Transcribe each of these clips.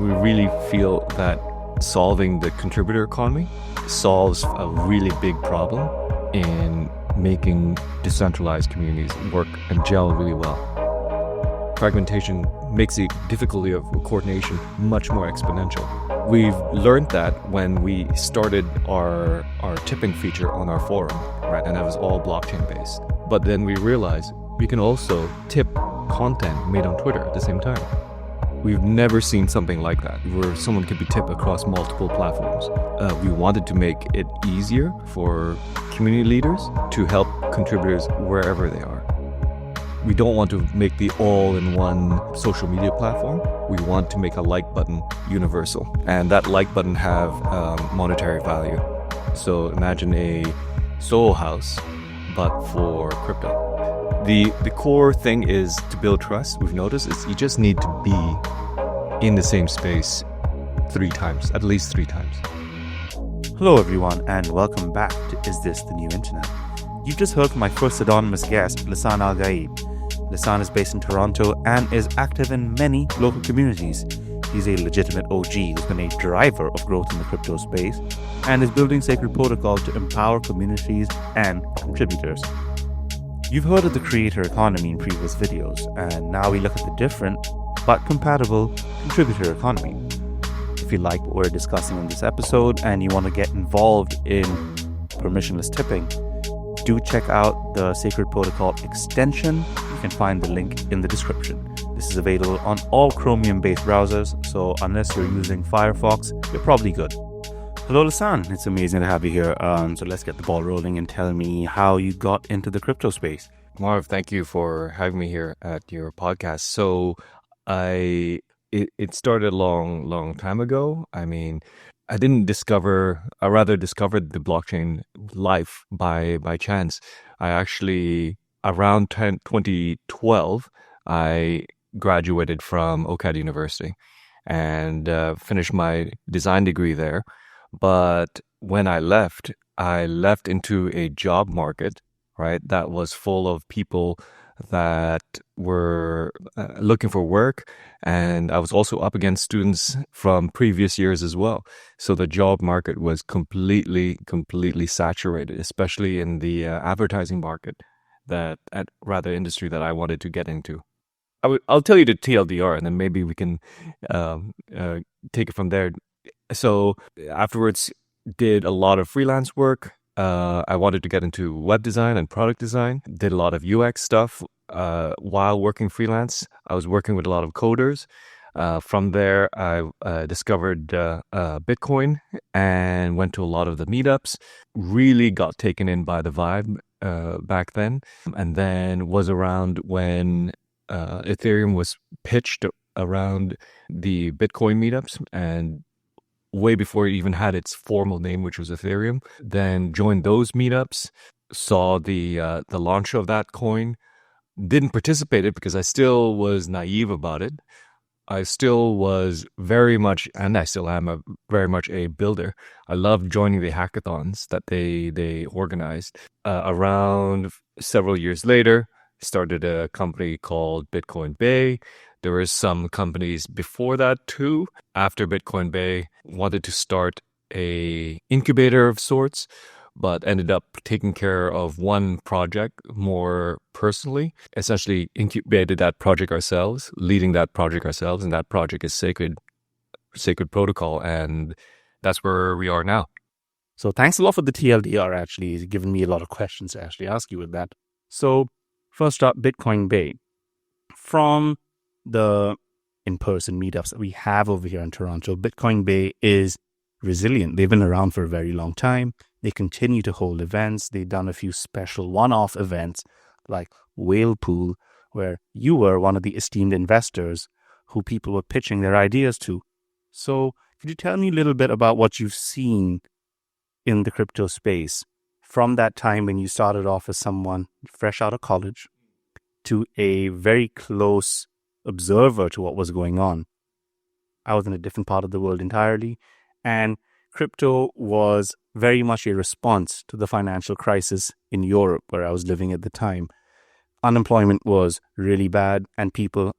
We really feel that solving the contributor economy solves a really big problem in making decentralized communities work and gel really well. Fragmentation makes the difficulty of coordination much more exponential. We've learned that when we started our tipping feature on our forum, right? And that was all blockchain based. But then we realized we can also tip content made on Twitter at the same time. We've never seen something like that, where someone could be tipped across multiple platforms. We wanted to make it easier for community leaders to help contributors wherever they are. We don't want to make the all-in-one social media platform. We want to make a like button universal, and that like button have monetary value. So imagine a Soho House, but for crypto. The core thing is to build trust. We've noticed is you just need to be in the same space 3 times, at least 3 times. Hello everyone, and welcome back to Is This the New Internet? You've just heard from my first anonymous guest, Lisan Al-Gaib. Lisan is based in Toronto and is active in many local communities. He's a legitimate OG who's been a driver of growth in the crypto space and is building Sacred Protocol to empower communities and contributors. You've heard of the creator economy in previous videos, and now we look at the different but compatible contributor economy. If you like what we're discussing in this episode and you want to get involved in permissionless tipping, do check out the Sacred Protocol extension. You can find the link in the description. This is available on all Chromium-based browsers, so unless you're using Firefox, you're probably good. Hello, Lisan. It's amazing to have you here. So let's get the ball rolling and tell me how you got into the crypto space. Marv, thank you for having me here at your podcast. So it started a long time ago. I mean, I rather discovered the blockchain life by chance. I actually, around 2012, I graduated from OCAD University and finished my design degree there. But when I left into a job market, right, that was full of people that were looking for work. And I was also up against students from previous years as well. So the job market was completely saturated, especially in the advertising market, industry that I wanted to get into. I'll tell you the TLDR, and then maybe we can take it from there. So afterwards, did a lot of freelance work. I wanted to get into web design and product design. Did a lot of UX stuff while working freelance. I was working with a lot of coders. From there, I discovered Bitcoin and went to a lot of the meetups. Really got taken in by the vibe back then. And then was around when Ethereum was pitched around the Bitcoin meetups, and way before it even had its formal name, which was Ethereum. Then joined those meetups, saw the launch of that coin. Didn't participate it because I still was naive about it. I still was very much, and I still am very much a builder. I loved joining the hackathons that they organized. Around several years later, started a company called Bitcoin Bay. There were some companies before that too. After Bitcoin Bay, wanted to start a incubator of sorts, but ended up taking care of one project more personally. Essentially incubated that project ourselves, leading that project ourselves, and that project is Sacred Protocol, and that's where we are now. So thanks a lot for the TLDR, actually. It's given me a lot of questions to actually ask you with that. So first up, Bitcoin Bay. From the in-person meetups that we have over here in Toronto, Bitcoin Bay is resilient. They've been around for a very long time. They continue to hold events. They've done a few special one-off events like Whale Pool, where you were one of the esteemed investors who people were pitching their ideas to. So could you tell me a little bit about what you've seen in the crypto space from that time when you started off as someone fresh out of college to a very close observer to what was going on? I was in a different part of the world entirely, and crypto was very much a response to the financial crisis in Europe where I was living at the time. unemployment was really bad, and people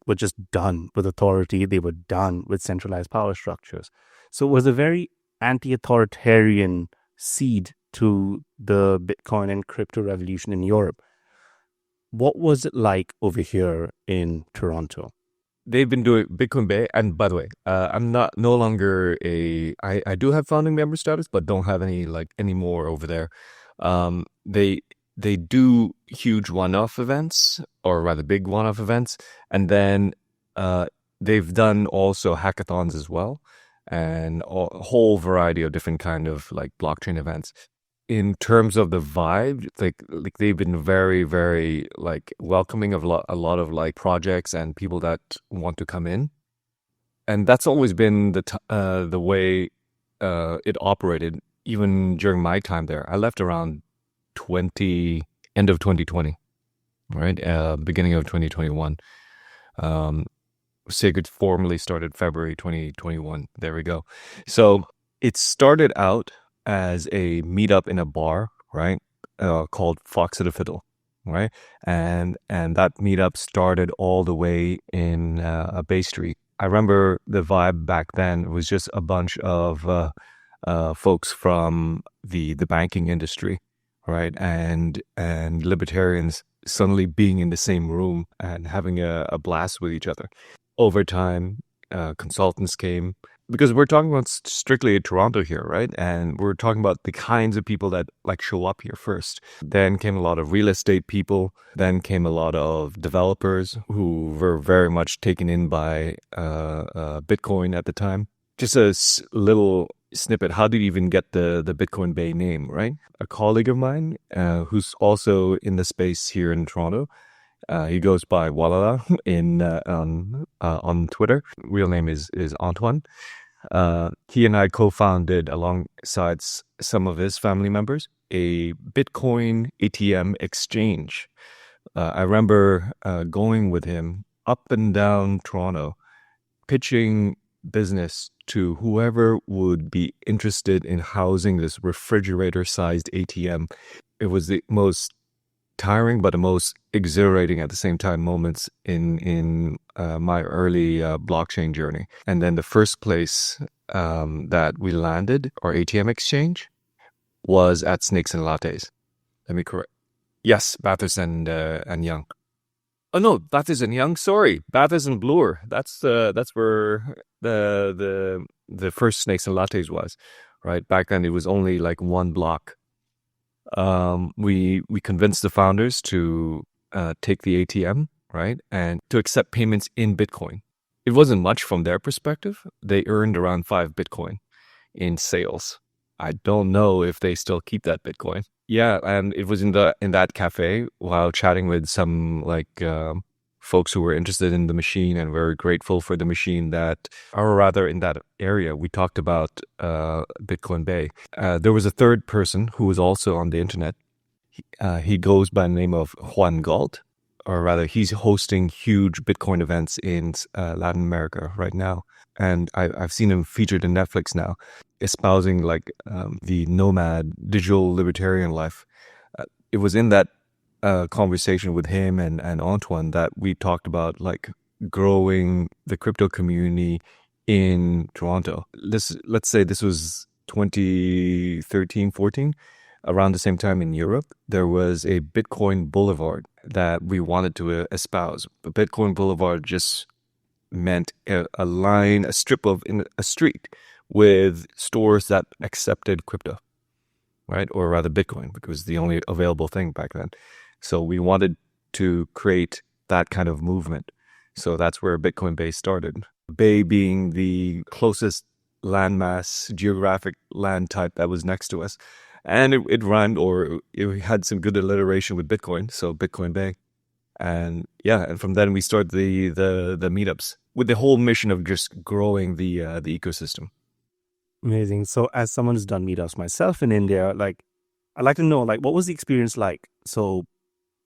were just done with authority. They were done with centralized power structures. So it was a very anti-authoritarian seed to the Bitcoin and crypto revolution in Europe. What was it like over here in Toronto? They've been doing Bitcoin Bay, and by the way, I'm not no longer I do have founding member status, but don't have any more over there. They do huge one-off events, or rather big one-off events, and then they've done also hackathons as well, and a whole variety of different kind of like blockchain events. In terms of the vibe, like they've been very, very like welcoming of a lot of like projects and people that want to come in, and that's always been the way it operated even during my time there. I left around end of 2020, right? Beginning of 2021. Sigurd formally started February 2021. There we go. So it started out as a meetup in a bar, right? Called Fox at a Fiddle, right? And that meetup started all the way in Bay Street. I remember the vibe back then was just a bunch of folks from the banking industry, right? And libertarians suddenly being in the same room and having a blast with each other. Over time, consultants came, because we're talking about strictly Toronto here, right? And we're talking about the kinds of people that like show up here first. Then came a lot of real estate people. Then came a lot of developers who were very much taken in by Bitcoin at the time. Just a little snippet. How did you even get the Bitcoin Bay name, right? A colleague of mine who's also in the space here in Toronto. He goes by Walala on Twitter. Real name is Antoine. He and I co-founded, alongside some of his family members, a Bitcoin ATM exchange. I remember going with him up and down Toronto, pitching business to whoever would be interested in housing this refrigerator-sized ATM. It was the most tiring but the most exhilarating at the same time moments in my early blockchain journey. And then the first place that we landed, our ATM exchange, was at Snakes and Lattes. Let me correct. Yes, Bathurst and Young. Oh no, Bathurst and Young. Sorry, Bathurst and Bloor. That's where the first Snakes and Lattes was. Right back then, it was only like one block. We convinced the founders to take the ATM, right, and to accept payments in Bitcoin. It wasn't much from their perspective. They earned around 5 Bitcoin in sales. I don't know if they still keep that Bitcoin. Yeah, and it was in that cafe while chatting with some folks who were interested in the machine and very grateful for the machine or rather in that area, we talked about Bitcoin Bay. There was a third person who was also on the internet. He goes by the name of Juan Galt, or rather he's hosting huge Bitcoin events in Latin America right now. And I've seen him featured in Netflix now, espousing the nomad digital libertarian life. It was in that conversation with him and Antoine that we talked about growing the crypto community in Toronto. Let's say this was 2013, 14. Around the same time in Europe, there was a Bitcoin Boulevard that we wanted to espouse. But Bitcoin Boulevard just meant a strip of a street with stores that accepted crypto, right? Or rather Bitcoin, because it was the only available thing back then. So we wanted to create that kind of movement. So that's where Bitcoin Bay started. Bay being the closest landmass, geographic land type that was next to us. And it rhymed, or it had some good alliteration with Bitcoin. So Bitcoin Bay. And yeah, and from then we started the meetups with the whole mission of just growing the ecosystem. Amazing. So as someone who's done meetups myself in India, I'd like to know, what was the experience like? So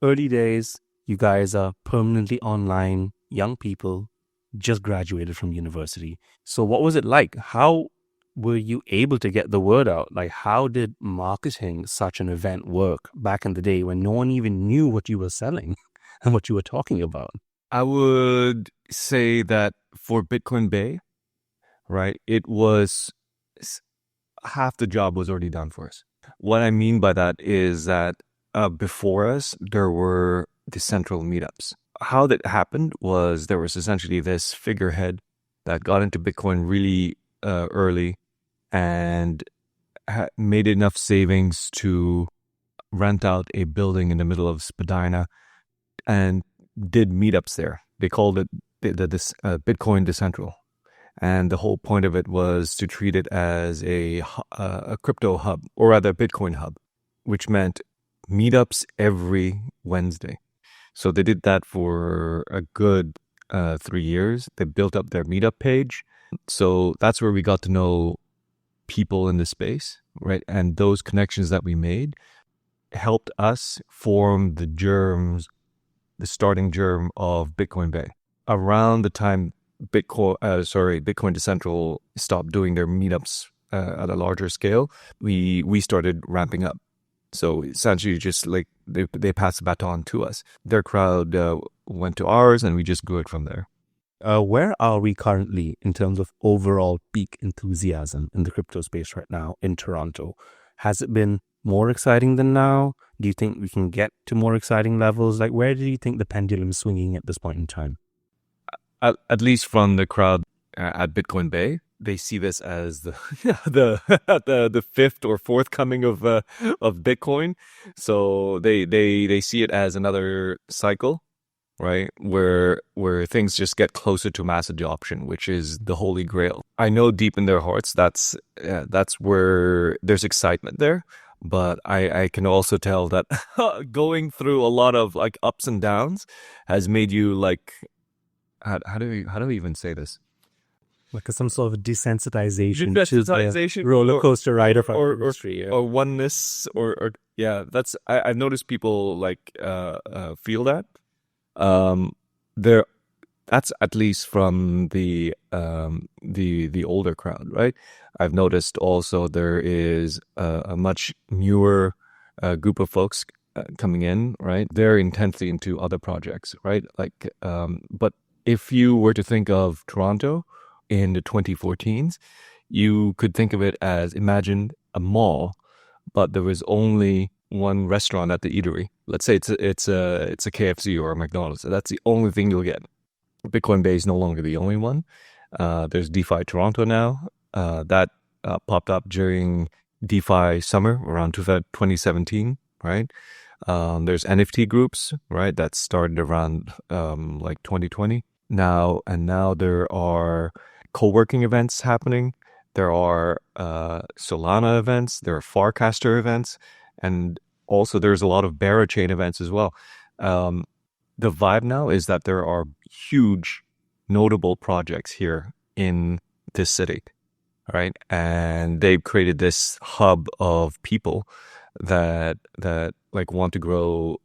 early days, you guys are permanently online, young people, just graduated from university. So what was it like? How were you able to get the word out? Like, how did marketing such an event work back in the day when no one even knew what you were selling and what you were talking about? I would say that for Bitcoin Bay, right, it was half the job was already done for us. What I mean by that is that before us, there were the central meetups. How that happened was there was essentially this figurehead that got into Bitcoin really early and made enough savings to rent out a building in the middle of Spadina and did meetups there. They called it this Bitcoin Decentral. And the whole point of it was to treat it as a crypto hub, or rather a Bitcoin hub, which meant meetups every Wednesday. So they did that for a good 3 years. They built up their meetup page. So that's where we got to know people in the space, right? And those connections that we made helped us form the starting germ of Bitcoin Bay. Around the time Bitcoin Decentral stopped doing their meetups at a larger scale, we started ramping up. So essentially, just like they passed the baton to us. Their crowd went to ours, and we just grew it from there. Where are we currently in terms of overall peak enthusiasm in the crypto space right now in Toronto? Has it been more exciting than now? Do you think we can get to more exciting levels? Like, where do you think the pendulum is swinging at this point in time? At least from the crowd at Bitcoin Bay, they see this as the the fifth or fourth coming of Bitcoin. So they see it as another cycle, right? Where things just get closer to mass adoption, which is the holy grail. I know deep in their hearts that's where there's excitement there. But I can also tell that going through a lot of like ups and downs has made you like, how do we even say this? Like some sort of desensitization to the roller coaster ride of our industry, or oneness, or yeah. That's I've noticed people like feel that. There, that's at least from the older crowd, right? I've noticed also there is a much newer group of folks coming in, right? They're intensely into other projects, right? Like, but if you were to think of Toronto in the 2014s, you could think of it as, imagine a mall, but there was only one restaurant at the eatery. Let's say it's a KFC or a McDonald's. So that's the only thing you'll get. Bitcoin Bay is no longer the only one. There's DeFi Toronto now. That popped up during DeFi summer around 2017, right? There's NFT groups, right? That started around like 2020. Now there are co-working events happening. There are Solana events. There are Farcaster events. And also there's a lot of Barachain events as well. The vibe now is that there are huge, notable projects here in this city, right? And they've created this hub of people that like want to grow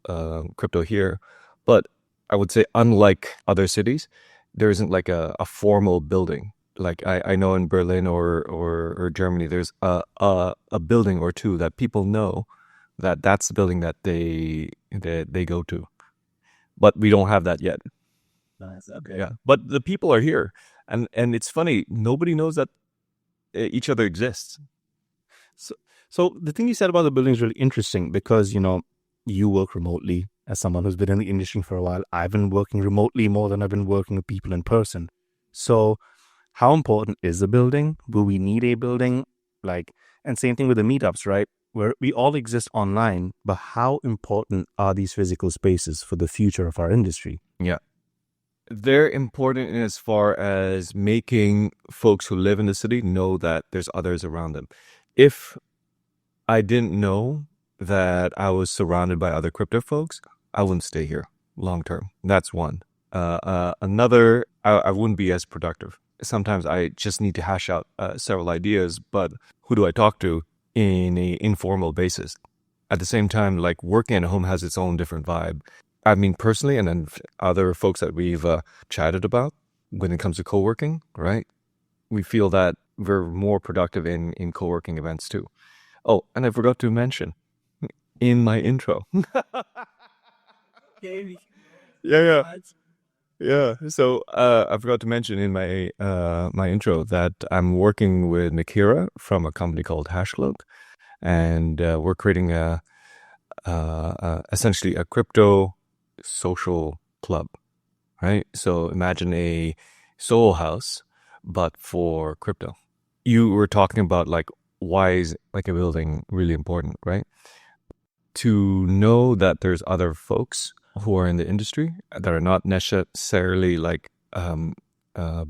crypto here. But I would say, unlike other cities, there isn't like a formal building. Like I know in Berlin or Germany, there's a building or two that people know that's the building that they go to. But we don't have that yet. Nice. Okay. Yeah. But the people are here. And it's funny, nobody knows that each other exists. So the thing you said about the building is really interesting because, you work remotely. As someone who's been in the industry for a while, I've been working remotely more than I've been working with people in person. So how important is a building? Will we need a building? And same thing with the meetups, right? Where we all exist online, but how important are these physical spaces for the future of our industry? Yeah. They're important in as far as making folks who live in the city know that there's others around them. If I didn't know that I was surrounded by other crypto folks, I wouldn't stay here long term. That's one. Another, I wouldn't be as productive. Sometimes I just need to hash out several ideas, but who do I talk to in an informal basis? At the same time, like working at home has its own different vibe. I mean, personally, and then other folks that we've chatted about when it comes to co-working, right? We feel that we're more productive in co-working events too. Oh, and I forgot to mention in my intro. Yeah, yeah. Yeah. So I forgot to mention in my intro that I'm working with Mikira from a company called Hashcloak, and we're creating essentially a crypto social club, right? So imagine a Soho House, but for crypto. You were talking about like why is like a building really important, right? To know that there's other folks who are in the industry that are not necessarily like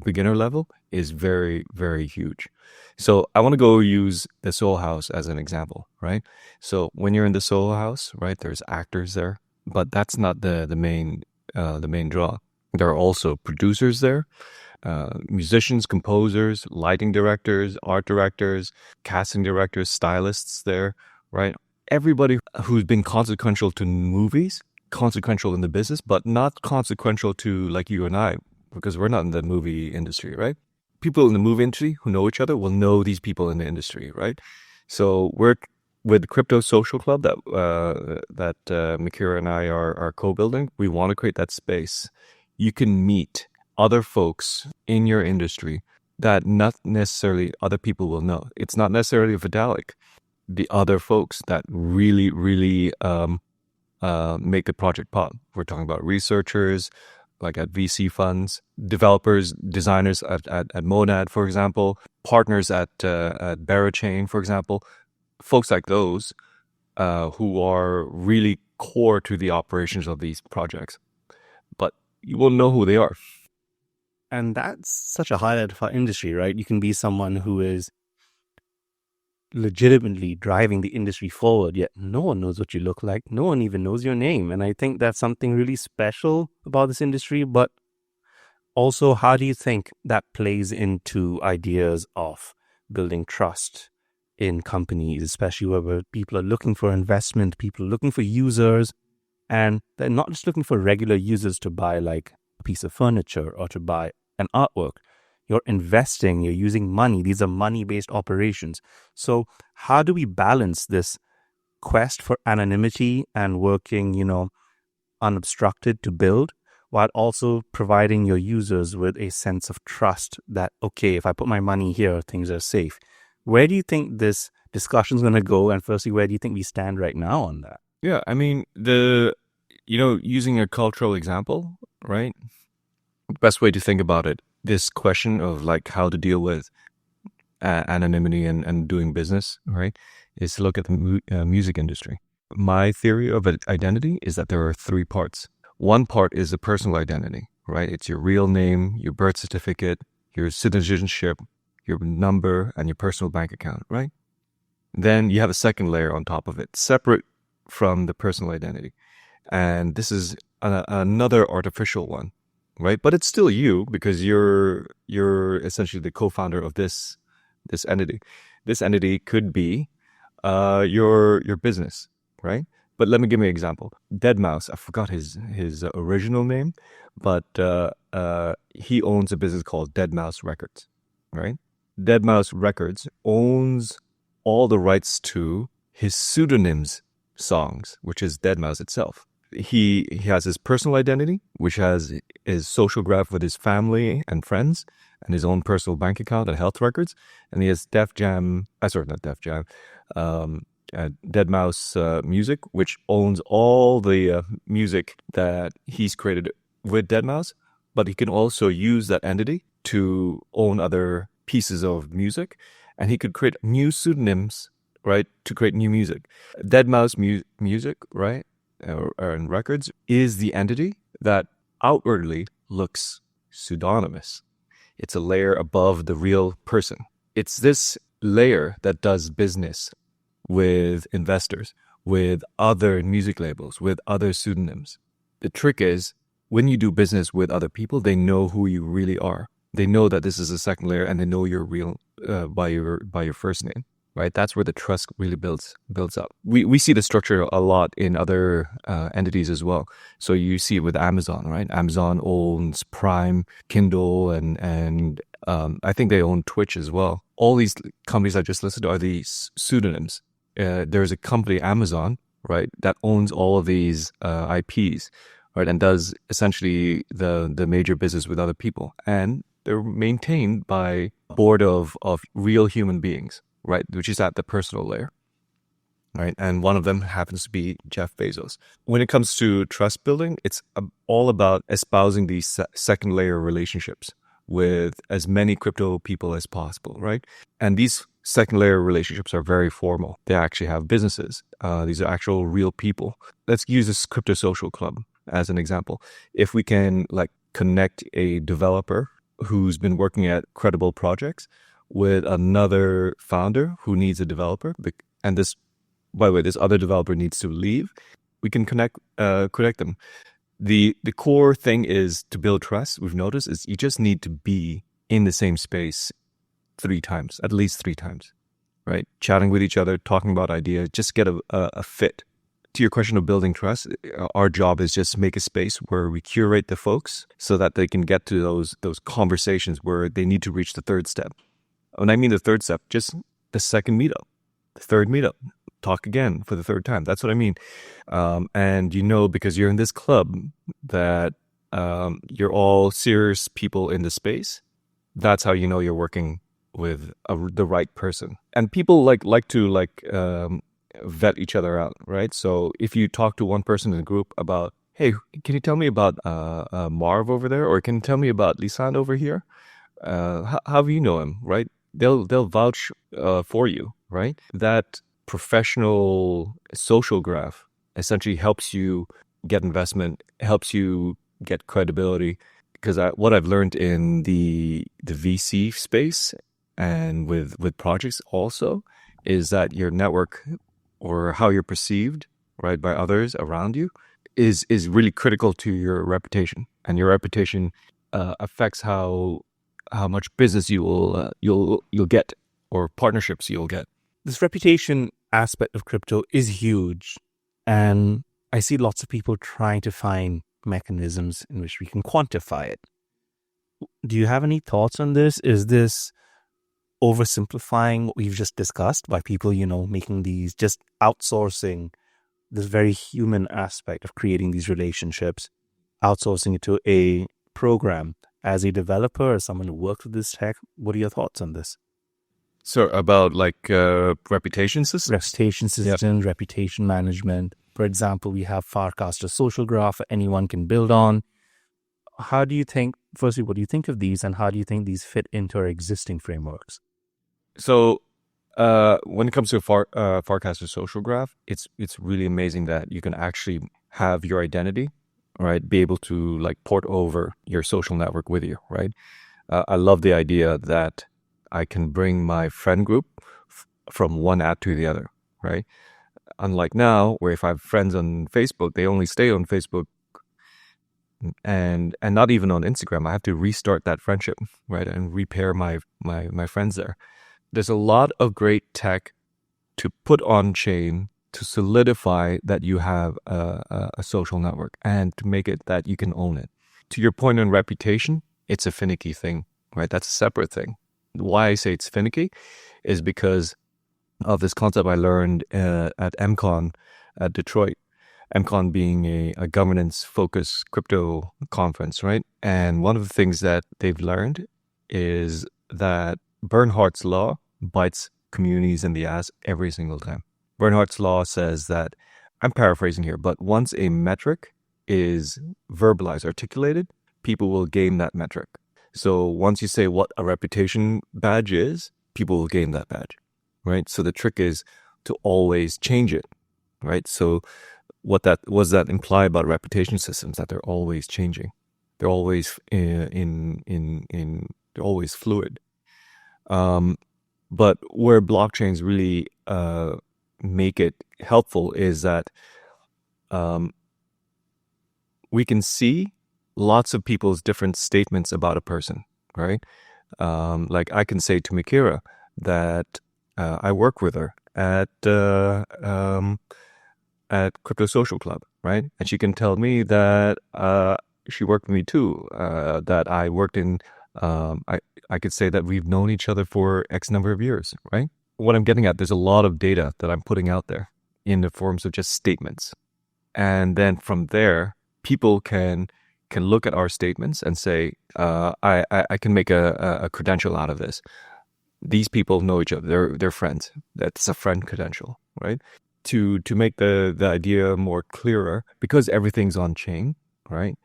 beginner level is very, very huge. So I want to go use the Soul House as an example, right? So when you're in the Soul House, right, there's actors there, but that's not the main draw. There are also producers there, musicians, composers, lighting directors, art directors, casting directors, stylists there, right? Everybody who's been consequential to movies, consequential in the business, but not consequential to like you and I, because we're not in the movie industry, right? People in the movie industry who know each other will know these people in the industry, right? So we're with Crypto Social Club that Mikira and I are co-building. We want to create that space. You can meet other folks in your industry that not necessarily other people will know. It's not necessarily Vitalik. The other folks that really, really make the project pop. We're talking about researchers, like at VC funds, developers, designers at Monad, for example, partners at Barachain, for example, folks like those who are really core to the operations of these projects. But you won't know who they are. And that's such a highlight of our industry, right? You can be someone who is legitimately driving the industry forward, yet no one knows what you look like. No one even knows your name. And I think that's something really special about this industry. But also, how do you think that plays into ideas of building trust in companies, especially where people are looking for investment, people are looking for users, and they're not just looking for regular users to buy like a piece of furniture or to buy an artwork. You're investing, you're using money. These are money-based operations. So how do we balance this quest for anonymity and working, unobstructed to build, while also providing your users with a sense of trust that, okay, if I put my money here, things are safe? Where do you think this discussion is going to go? And firstly, where do you think we stand right now on that? Yeah, I mean, using a cultural example, right? Best way to think about it, this question of like how to deal with anonymity and doing business, right, is to look at the music industry. My theory of identity is that there are three parts. One part is the personal identity, right? It's your real name, your birth certificate, your citizenship, your number, and your personal bank account, right? Then you have a second layer on top of it, separate from the personal identity. And this is another artificial one, right? But it's still you because you're essentially the co-founder of this entity. This entity could be your business, right? But let me give you an example. Deadmau5, I forgot his original name, but he owns a business called Deadmau5 Records, right? Deadmau5 Records owns all the rights to his pseudonym's songs, which is Deadmau5 itself. He has his personal identity, which has his social graph with his family and friends, and his own personal bank account and health records. And he has Deadmau5 Music, which owns all the music that he's created with Deadmau5, but he can also use that entity to own other pieces of music, and he could create new pseudonyms, right, to create new music. Deadmau5 Music, right, and records is the entity that outwardly looks pseudonymous. It's a layer above the real person. It's this layer that does business with investors, with other music labels, with other pseudonyms. The trick is, when you do business with other people, they know who you really are. They know that this is a second layer, and they know you're real by your first name, right? That's where the trust really builds up. We see the structure a lot in other entities as well. So you see it with Amazon, right? Amazon owns Prime, Kindle, and I think they own Twitch as well. All these companies I just listed are these pseudonyms. There's a company, Amazon, right, that owns all of these IPs, right, and does essentially the major business with other people, and they're maintained by a board of real human beings, right, which is at the personal layer, right, and one of them happens to be Jeff Bezos. When it comes to trust building, it's all about espousing these second layer relationships with as many crypto people as possible, right? And these second layer relationships are very formal. They actually have businesses. These are actual real people. Let's use this crypto social club as an example. If we can like connect a developer who's been working at credible projects with another founder who needs a developer, and this, by the way, this other developer needs to leave, we can connect them. The core thing is to build trust. We've noticed is you just need to be in the same space 3 times, at least 3 times, right? Chatting with each other, talking about ideas, just get a fit. To your question of building trust, our job is just make a space where we curate the folks so that they can get to those conversations where they need to reach the third step. When I mean the third step, just the second meetup, the third meetup. Talk again for the 3rd time. That's what I mean. And because you're in this club that you're all serious people in the space, that's how you know you're working with the right person. And people like to vet each other out, right? So if you talk to one person in the group about, hey, can you tell me about Marv over there, or can you tell me about Lisan over here? How do you know him, right? They'll vouch for you, right? That professional social graph essentially helps you get investment, helps you get credibility. Because what I've learned in the VC space and with projects also is that your network or how you're perceived, right, by others around you is really critical to your reputation, and your reputation affects how much business you'll get or partnerships you'll get. This reputation aspect of crypto is huge, and I see lots of people trying to find mechanisms in which we can quantify it. Do you have any thoughts on this? Is this oversimplifying what we've just discussed by people, making these, just outsourcing this very human aspect of creating these relationships, outsourcing it to a program as a developer or someone who works with this tech? What are your thoughts on this? So about reputation systems? Reputation systems, reputation management. For example, we have Farcaster social graph anyone can build on. How do you think, firstly, what do you think of these, and how do you think these fit into our existing frameworks? So when it comes to Farcaster social graph, it's really amazing that you can actually have your identity, right, be able to port over your social network with you, right? I love the idea that I can bring my friend group from one app to the other, right? Unlike now, where if I have friends on Facebook, they only stay on Facebook and not even on Instagram. I have to restart that friendship, right, and repair my friends there. There's a lot of great tech to put on chain to solidify that you have a social network and to make it that you can own it. To your point on reputation, it's a finicky thing, right? That's a separate thing. Why I say it's finicky is because of this concept I learned at MCon at Detroit. MCon being a governance-focused crypto conference, right? And one of the things that they've learned is that Bernhardt's law bites communities in the ass every single time. Bernhardt's law says that, I'm paraphrasing here, but once a metric is verbalized, articulated, people will gain that metric. So once you say what a reputation badge is, people will gain that badge, right? So the trick is to always change it, right? So what that imply about reputation systems, that they're always changing. They're always they're always fluid. But where blockchains really make it helpful is that we can see lots of people's different statements about a person, right? I can say to Mikira that I work with her at Crypto Social Club, right? And she can tell me that she worked with me too, that I worked in I could say that we've known each other for X number of years, right? What I'm getting at, there's a lot of data that I'm putting out there in the forms of just statements. And then from there, people can look at our statements and say, I can make a credential out of this. These people know each other. They're friends. That's a friend credential, right? To make the idea more clearer, because everything's on chain, right?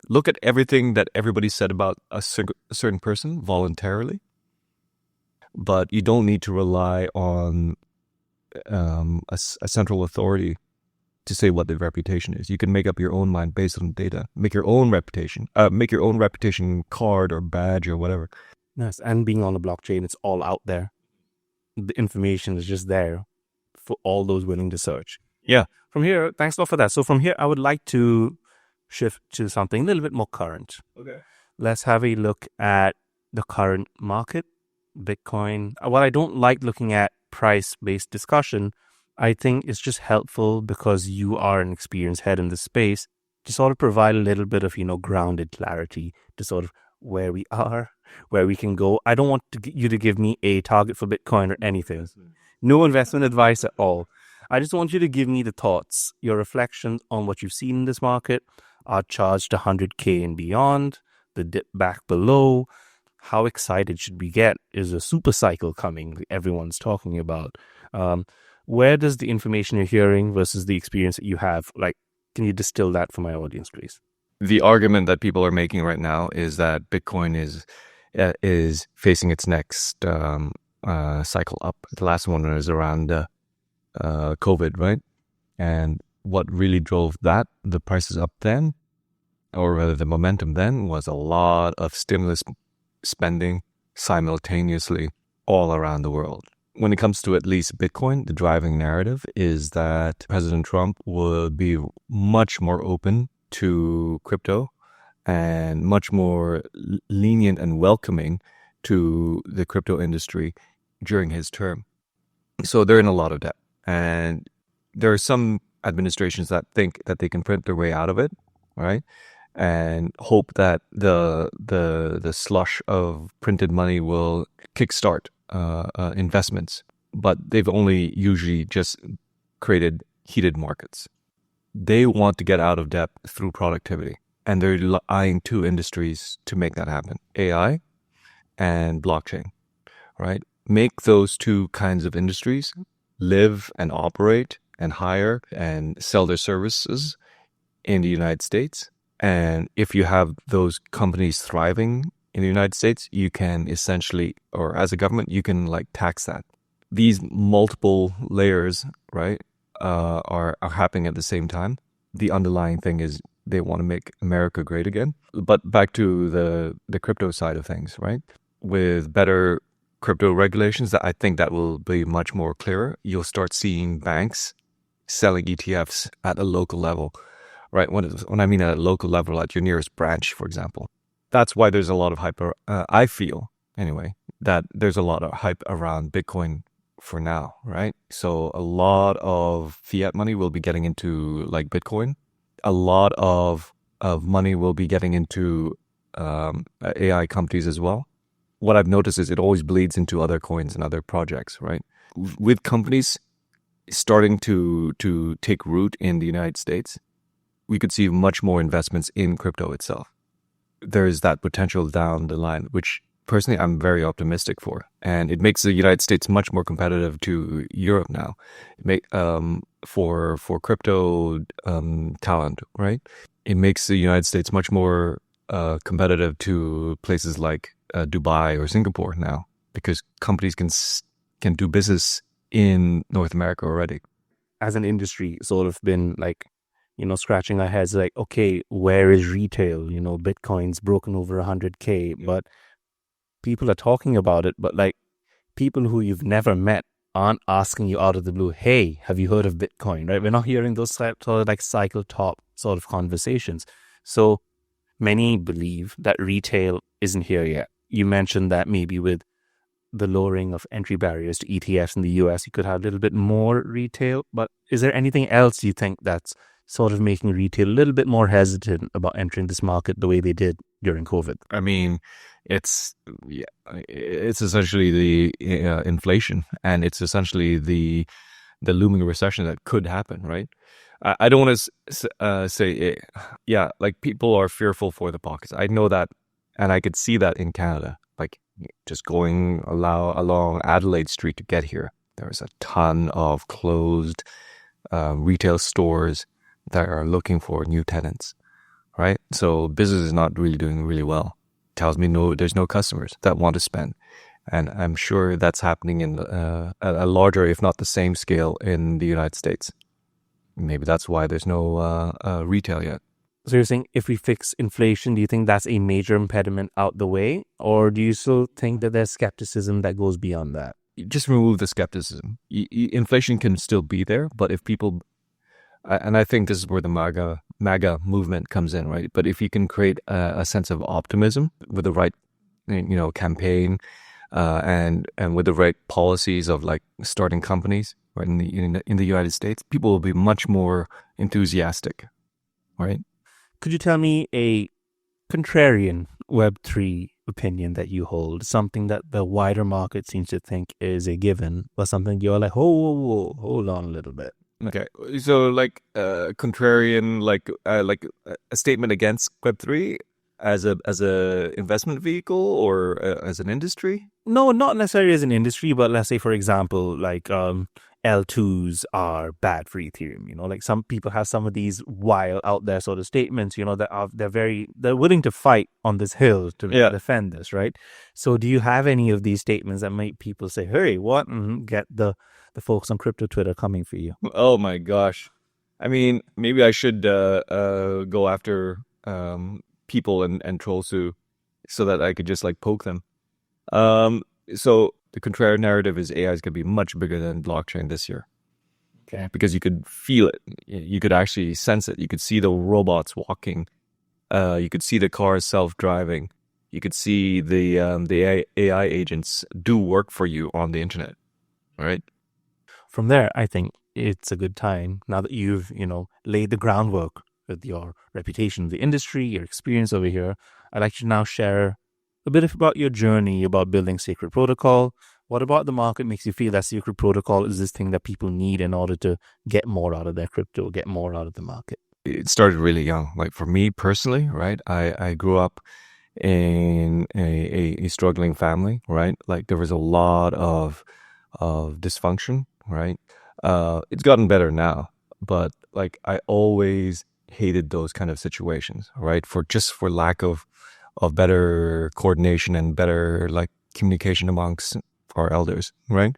Look at everything that everybody said about a certain person voluntarily, but you don't need to rely on a central authority to say what their reputation is. You can make up your own mind based on data. Make your own reputation card or badge or whatever. Nice. And being on a blockchain, it's all out there. The information is just there for all those willing to search. Yeah. From here, thanks a lot for that. So from here, I would like to shift to something a little bit more current. Okay. Let's have a look at the current market, Bitcoin. While I don't like looking at price-based discussion, I think it's just helpful because you are an experienced head in the space to sort of provide a little bit of, grounded clarity to sort of where we are, where we can go. I don't want you to give me a target for Bitcoin or anything. No investment advice at all. I just want you to give me the thoughts, your reflections on what you've seen in this market, our charge to 100K and beyond, the dip back below. How excited should we get? Is a super cycle coming everyone's talking about? Where does the information you're hearing versus the experience that you have, can you distill that for my audience, please? The argument that people are making right now is that Bitcoin is facing its next cycle up. The last one was around COVID, right? And what really drove the prices up then, or rather the momentum then, was a lot of stimulus spending simultaneously all around the world. When it comes to at least Bitcoin, the driving narrative is that President Trump would be much more open to crypto and much more lenient and welcoming to the crypto industry during his term. So they're in a lot of debt. And there are some administrations that think that they can print their way out of it, right? And hope that the slush of printed money will kickstart investments. But they've only usually just created heated markets. They want to get out of debt through productivity. And they're eyeing two industries to make that happen: AI and blockchain, right? Make those two kinds of industries live and operate and hire and sell their services in the United States. And if you have those companies thriving in the United States, you can essentially, or as a government, you can tax that. These multiple layers, right, are happening at the same time. The underlying thing is they want to make America great again. But back to the crypto side of things, right? With better crypto regulations, I think that will be much more clearer. You'll start seeing banks selling ETFs at a local level, right? When I mean at a local level, at your nearest branch, for example. That's why there's a lot of hype. I feel, anyway, that there's a lot of hype around Bitcoin for now, right? So a lot of fiat money will be getting into Bitcoin. A lot of money will be getting into AI companies as well. What I've noticed is it always bleeds into other coins and other projects, right? With companies starting to take root in the United States, we could see much more investments in crypto itself. There is that potential down the line, which personally I'm very optimistic for. And it makes the United States much more competitive to Europe now. For crypto talent, right? It makes the United States much more competitive to places like Dubai or Singapore now, because companies can do business in North America already. As an industry, sort of been scratching our heads okay, where is retail? Bitcoin's broken over 100K, but people are talking about it, but people who you've never met aren't asking you out of the blue, hey, have you heard of Bitcoin, right? We're not hearing those sort of cycle top sort of conversations. So many believe that retail isn't here yet. You mentioned that maybe with the lowering of entry barriers to ETFs in the US, you could have a little bit more retail, but is there anything else you think that's sort of making retail a little bit more hesitant about entering this market the way they did during COVID? I mean, It's yeah, it's essentially the inflation, and it's essentially the looming recession that could happen, right? I don't want to say it. Yeah, like people are fearful for the pockets. I know that, and I could see that in Canada. Like just going along Adelaide Street to get here, there's a ton of closed retail stores that are looking for new tenants, right? So business is not really doing really well. Tells me there's no customers that want to spend. And I'm sure that's happening in a larger, if not the same scale in the United States. Maybe that's why there's no retail yet. So you're saying if we fix inflation, do you think that's a major impediment out the way? Or do you still think that there's skepticism that goes beyond that? You just remove the skepticism. Inflation can still be there, but if people, and I think this is where the MAGA movement comes in, right? But if you can create a sense of optimism with the right, campaign, and with the right policies of like starting companies, right, in the United States, people will be much more enthusiastic, right? Could you tell me a contrarian Web3 opinion that you hold, something that the wider market seems to think is a given, but something you're like, hold on a little bit? Okay, so like contrarian, like a statement against Web3 as a investment vehicle or as an industry? No, not necessarily as an industry, but let's say, for example, like L2s are bad for Ethereum. Like some people have some of these wild out there sort of statements, that they're willing to fight on this hill to defend this, right? So do you have any of these statements that make people say, hey, what? Get the folks on crypto Twitter coming for you? Oh my gosh. I mean, maybe I should go after people and trolls so that I could just like poke them. So the contrary narrative is AI is going to be much bigger than blockchain this year. Okay. Because you could feel it. You could actually sense it. You could see the robots walking. You could see the cars self-driving. You could see the AI agents do work for you on the internet. All right. From there, I think it's a good time, now that you've, laid the groundwork with your reputation in the industry, your experience over here, I'd like you to now share a bit about your journey about building Sacred Protocol. What about the market makes you feel that Sacred Protocol is this thing that people need in order to get more out of their crypto, get more out of the market? It started really young. Like for me personally, right? I grew up in a struggling family, right? Like there was a lot of dysfunction, right? It's gotten better now, but like I always hated those kind of situations, right? For lack of better coordination and better like communication amongst our elders, right?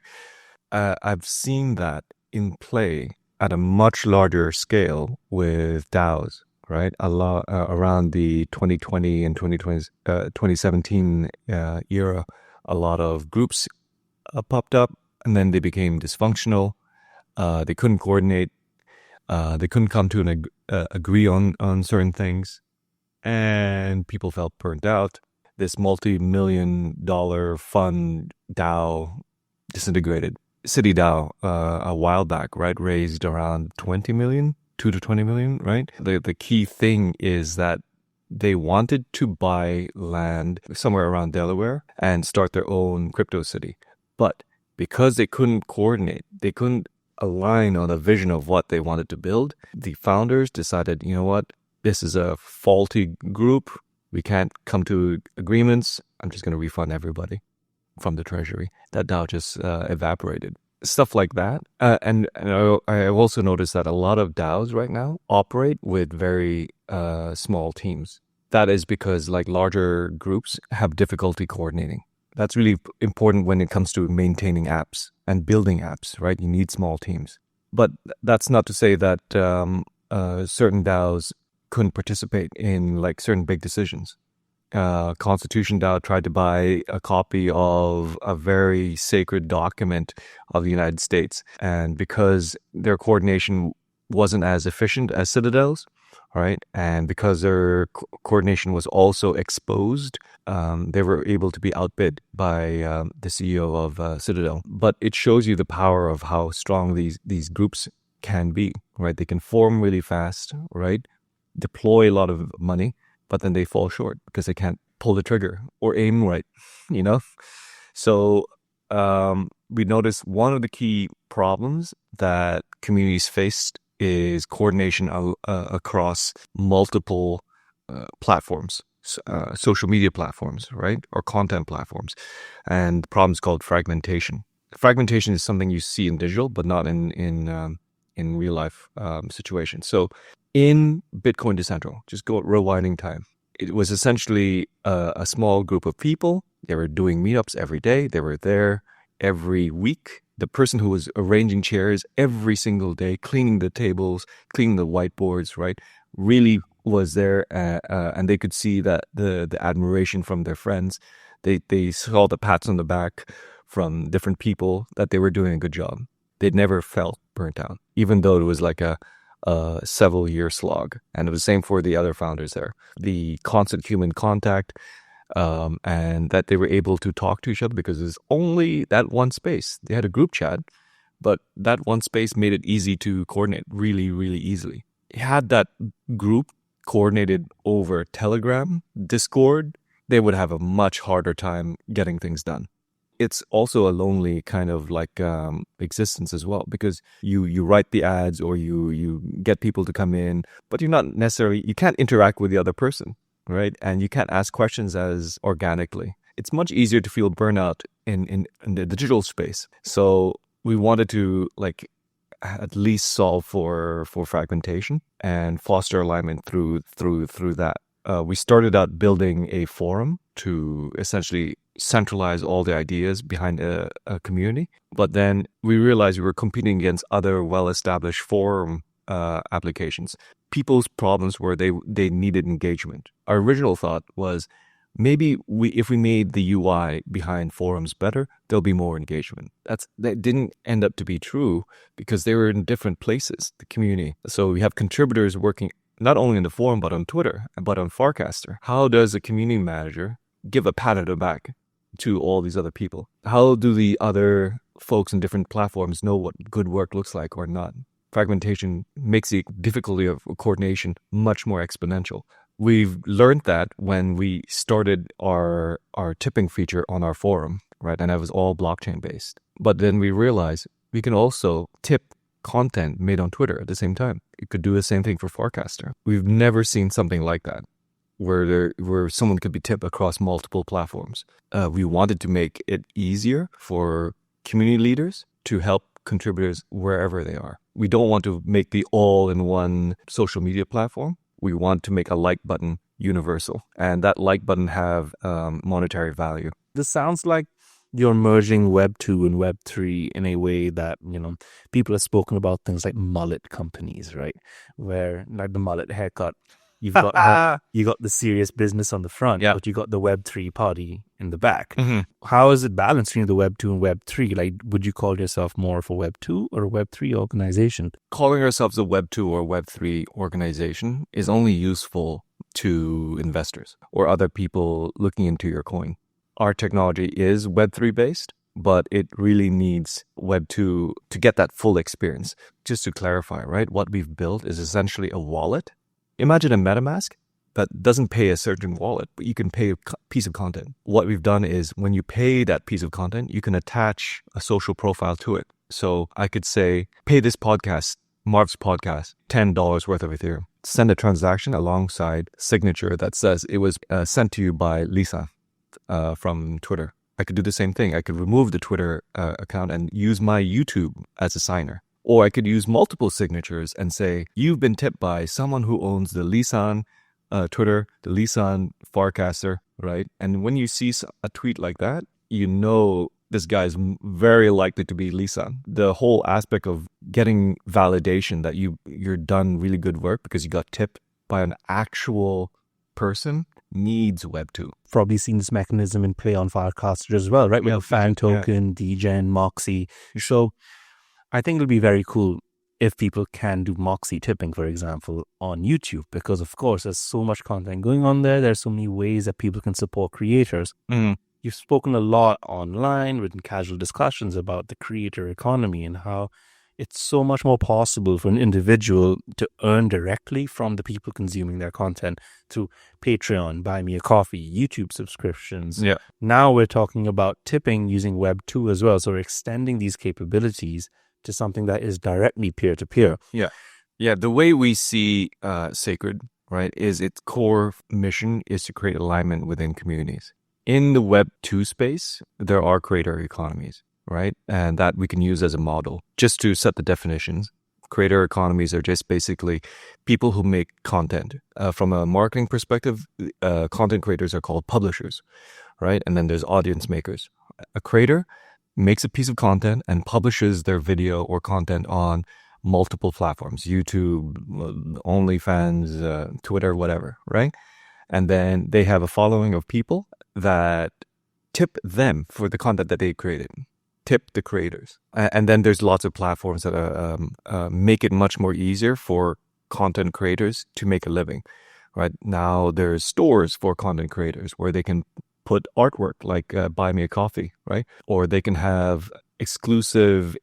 I've seen that in play at a much larger scale with DAOs, right? A lot around the 2020 and 2017 era, a lot of groups popped up, and then they became dysfunctional. They couldn't coordinate. They couldn't come to an agree on certain things, and people felt burnt out. This multi-million-dollar fund DAO disintegrated. City DAO a while back, right, raised around 20 million, 2 to 20 million, right? The key thing is that they wanted to buy land somewhere around Delaware and start their own crypto city. But because they couldn't coordinate, they couldn't align on a vision of what they wanted to build, the founders decided, you know what, this is a faulty group. We can't come to agreements. I'm just going to refund everybody from the treasury. That DAO just evaporated. Stuff like that. And I also noticed that a lot of DAOs right now operate with very small teams. That is because like larger groups have difficulty coordinating. That's really important when it comes to maintaining apps and building apps, right? You need small teams. But that's not to say that certain DAOs couldn't participate in like certain big decisions. Constitution DAO tried to buy a copy of a very sacred document of the United States. And because their coordination wasn't as efficient as Citadel's, right, and because their coordination was also exposed, they were able to be outbid by the CEO of Citadel. But it shows you the power of how strong these groups can be, right? They can form really fast, right? Deploy a lot of money, but then they fall short because they can't pull the trigger or aim right, you know? So we noticed one of the key problems that communities faced is coordination across multiple platforms, social media platforms, right? Or content platforms. And the problem is called fragmentation. Fragmentation is something you see in digital, but not in real life situations. So in Bitcoin Decentral, just go rewinding time. It was essentially a small group of people. They were doing meetups every day. They were there every week. The person who was arranging chairs every single day, cleaning the tables, cleaning the whiteboards, right, really was there, and they could see that the admiration from their friends. They saw the pats on the back from different people that they were doing a good job. They'd never felt burnt out, even though it was like a several year slog. And it was the same for the other founders there. The constant human contact, and that they were able to talk to each other because there's only that one space. They had a group chat, but that one space made it easy to coordinate really, really easily. Had that group coordinated over Telegram, Discord, they would have a much harder time getting things done. It's also a lonely kind of like existence as well, because you write the ads or you get people to come in, but you can't interact with the other person, right? And you can't ask questions as organically. It's much easier to feel burnout in the digital space. So we wanted to like at least solve for fragmentation and foster alignment through that. We started out building a forum to essentially centralize all the ideas behind a community. But then we realized we were competing against other well-established forum applications. People's problems were they needed engagement. Our original thought was maybe if we made the UI behind forums better, there'll be more engagement. That didn't end up to be true because they were in different places, the community. So we have contributors working not only in the forum, but on Twitter, but on Farcaster. How does a community manager give a pat on the back to all these other people? How do the other folks in different platforms know what good work looks like or not? Fragmentation makes the difficulty of coordination much more exponential. We've learned that when we started our tipping feature on our forum, right? And that was all blockchain based. But then we realized we can also tip content made on Twitter at the same time. It could do the same thing for Farcaster. We've never seen something like that, where someone could be tipped across multiple platforms. We wanted to make it easier for community leaders to help contributors wherever they are. We don't want to make the all-in-one social media platform. We want to make a like button universal, and that like button have monetary value. This sounds like you're merging Web 2 and Web 3 in a way that, people have spoken about things like mullet companies, right? Where like the mullet haircut, you got the serious business on the front, but you got the Web 3 party in the back. Mm-hmm. How is it balanced between the Web 2 and Web 3? Like, would you call yourself more of a Web 2 or a Web 3 organization? Calling ourselves a Web 2 or Web 3 organization is only useful to investors or other people looking into your coin. Our technology is Web 3 based, but it really needs Web 2 to get that full experience. Just to clarify, right? What we've built is essentially a wallet. Imagine a MetaMask that doesn't pay a certain wallet, but you can pay a piece of content. What we've done is when you pay that piece of content, you can attach a social profile to it. So I could say, pay this podcast, Marv's podcast, $10 worth of Ethereum. Send a transaction alongside signature that says it was sent to you by Lisa from Twitter. I could do the same thing. I could remove the Twitter account and use my YouTube as a signer. Or I could use multiple signatures and say, you've been tipped by someone who owns the Lisan Twitter, the Lisan Farcaster, right? And when you see a tweet like that, you know this guy is very likely to be Lisan. The whole aspect of getting validation that you're done really good work because you got tipped by an actual person needs Web 2. Probably seen this mechanism in play on Farcaster as well, right? With the fan token, Degen, Moxie. So I think it'll be very cool if people can do Moxie tipping, for example, on YouTube, because of course there's so much content going on there. There's so many ways that people can support creators. Mm-hmm. You've spoken a lot online, written casual discussions about the creator economy and how it's so much more possible for an individual to earn directly from the people consuming their content through Patreon, Buy Me a Coffee, YouTube subscriptions. Yeah. Now we're talking about tipping using Web 2 as well. So we're extending these capabilities to something that is directly peer-to-peer. Yeah. Yeah. The way we see Sacred, right, is its core mission is to create alignment within communities. In the Web 2 space, there are creator economies, right? And that we can use as a model. Just to set the definitions, creator economies are just basically people who make content. From a marketing perspective, content creators are called publishers, right? And then there's audience makers. A creator makes a piece of content and publishes their video or content on multiple platforms, YouTube, OnlyFans, Twitter, whatever, right? And then they have a following of people that tip them for the content that they created, tip the creators. And then there's lots of platforms that make it much more easier for content creators to make a living, right? Now there's stores for content creators where they can put artwork like Buy Me a Coffee, right? Or they can have exclusive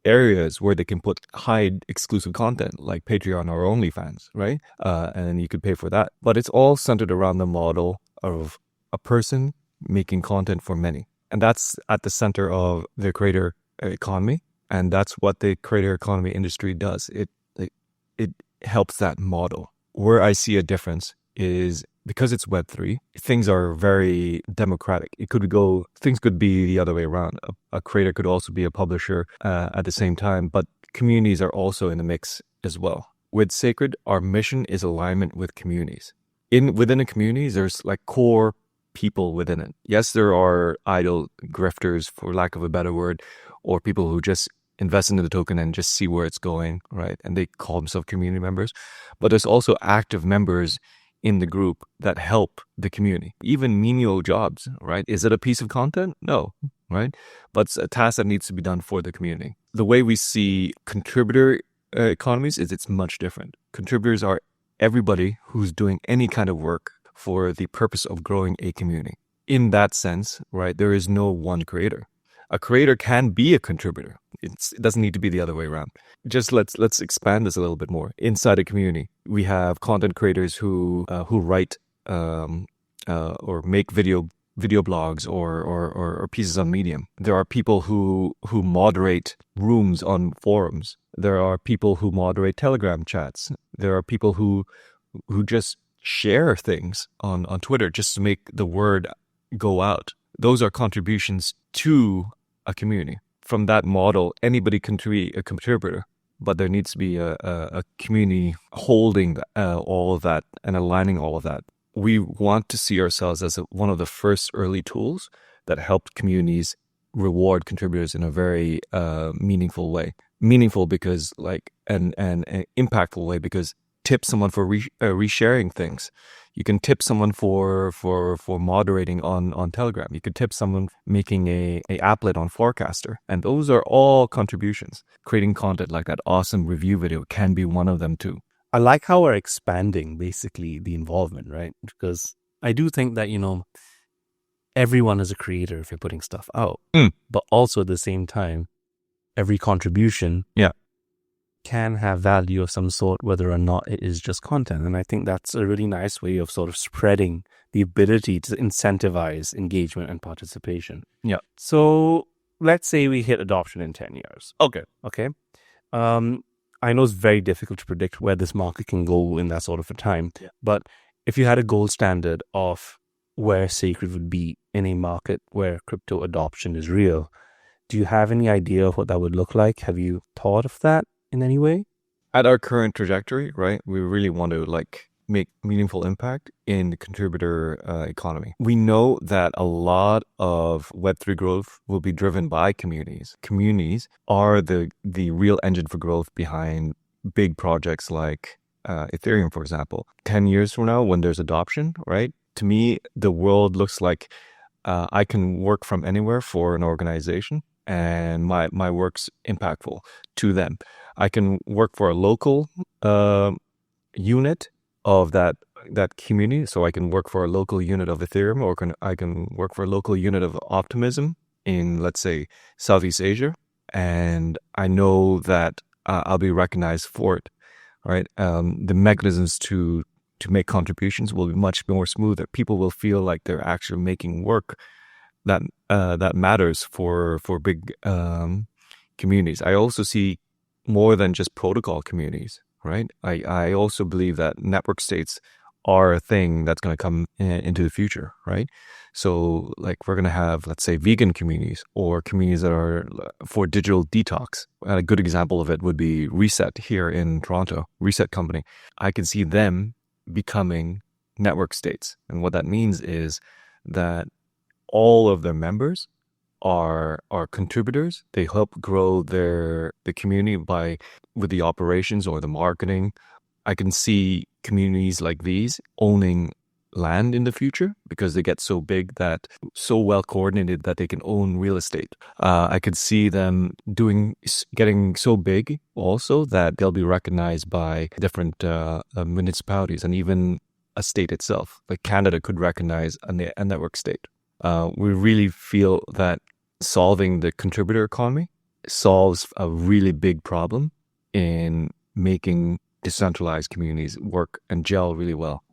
areas where they can hide exclusive content like Patreon or OnlyFans, right? And you could pay for that. But it's all centered around the model of a person making content for many. And that's at the center of the creator economy. And that's what the creator economy industry does. It helps that model. Where I see a difference is because it's Web3, things are very democratic. Things could be the other way around. A creator could also be a publisher at the same time, but communities are also in the mix as well. With Sacred, our mission is alignment with communities. Within a community, there's like core people within it. Yes, there are idle grifters, for lack of a better word, or people who just invest into the token and just see where it's going, right? And they call themselves community members. But there's also active members in the group that help the community. Even menial jobs, right? Is it a piece of content? No, right? But it's a task that needs to be done for the community. The way we see contributor economies is it's much different. Contributors are everybody who's doing any kind of work for the purpose of growing a community. In that sense, right, there is no one creator. A creator can be a contributor. It doesn't need to be the other way around. Just let's expand this a little bit more. Inside a community, we have content creators who write or make video blogs or pieces on Medium. There are people who moderate rooms on forums. There are people who moderate Telegram chats. There are people who just share things on Twitter just to make the word go out. Those are contributions to a community. From that model, anybody can be a contributor, but there needs to be a community holding all of that and aligning all of that. We want to see ourselves as one of the first early tools that helped communities reward contributors in a very meaningful way. Meaningful because and impactful way, because tip someone for resharing things. You can tip someone for moderating on Telegram. You could tip someone making a applet on Forecaster. And those are all contributions. Creating content like that awesome review video can be one of them too. I like how we're expanding basically the involvement, right? Because I do think that, everyone is a creator if you're putting stuff out. But also at the same time, every contribution can have value of some sort, whether or not it is just content. And I think that's a really nice way of sort of spreading the ability to incentivize engagement and participation. Yeah. So let's say we hit adoption in 10 years. Okay. I know it's very difficult to predict where this market can go in that sort of a time. Yeah. But if you had a gold standard of where Sacred would be in a market where crypto adoption is real, do you have any idea of what that would look like? Have you thought of that in any way? At our current trajectory, right, we really want to make meaningful impact in the contributor economy. We know that a lot of Web3 growth will be driven by communities. Communities are the real engine for growth behind big projects like Ethereum, for example. 10 years from now, when there's adoption, right, to me, the world looks like I can work from anywhere for an organization and my work's impactful to them. I can work for a local unit of that community. So I can work for a local unit of Ethereum, or I can work for a local unit of Optimism in, let's say, Southeast Asia. and I know that I'll be recognized for it. Right? The mechanisms to make contributions will be much more smoother. People will feel like they're actually making work that matters for big communities. I also see more than just protocol communities, right? I also believe that network states are a thing that's going to come into the future, right? So like we're going to have, let's say, vegan communities or communities that are for digital detox. A good example of it would be Reset here in Toronto, Reset Company. I can see them becoming network states. And what that means is that all of their members are contributors. They help grow the community with the operations or the marketing. I can see communities like these owning land in the future because they get so big so well coordinated that they can own real estate. I could see them getting so big also that they'll be recognized by different municipalities and even a state itself. Like Canada could recognize a network state. We really feel that solving the contributor economy solves a really big problem in making decentralized communities work and gel really well.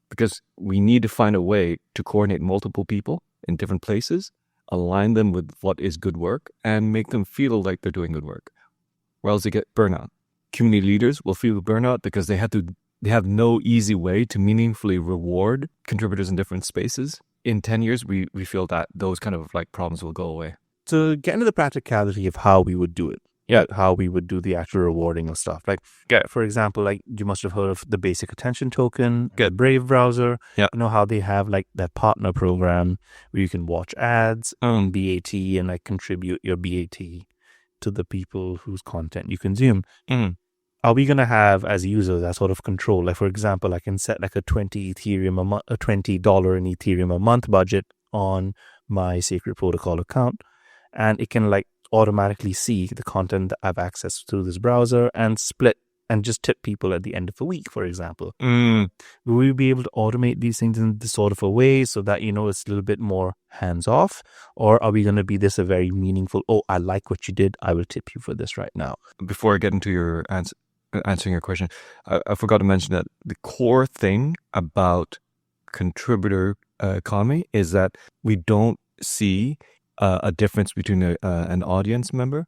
Because we need to find a way to coordinate multiple people in different places, align them with what is good work, and make them feel like they're doing good work. Or else they get burnout. Community leaders will feel burnout because they have no easy way to meaningfully reward contributors in different spaces. In 10 years, we feel that those kind of like problems will go away. To get into the practicality of how we would do it. Yeah, how we would do the actual rewarding of stuff. Like, for example, like you must have heard of the basic attention token, the Brave browser. Yeah. You know how they have like that partner program where you can watch ads on BAT and like contribute your BAT to the people whose content you consume. Are we going to have as users that sort of control? Like, for example, I can set like a $20 in Ethereum a month budget on my Sacred Protocol account, and it can like automatically see the content that I've accessed through this browser and split and just tip people at the end of the week, for example. Will we be able to automate these things in this sort of a way so that, it's a little bit more hands-off? Or are we going to be this a very meaningful, I like what you did, I will tip you for this right now? Before I get into your answering your question, I forgot to mention that the core thing about contributor economy is that we don't see a difference between an audience member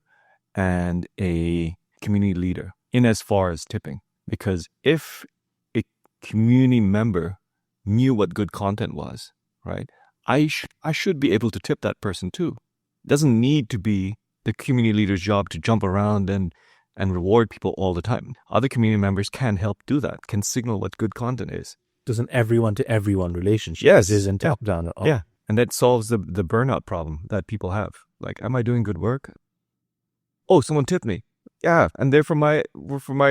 and a community leader in as far as tipping. Because if a community member knew what good content was, right, I should be able to tip that person too. It doesn't need to be the community leader's job to jump around and reward people all the time. Other community members can help do that, can signal what good content is. There's an everyone to everyone relationship. Yes. It isn't top down at all. Yeah. And that solves the burnout problem that people have. Like, am I doing good work? Oh, someone tipped me. Yeah. And they're from my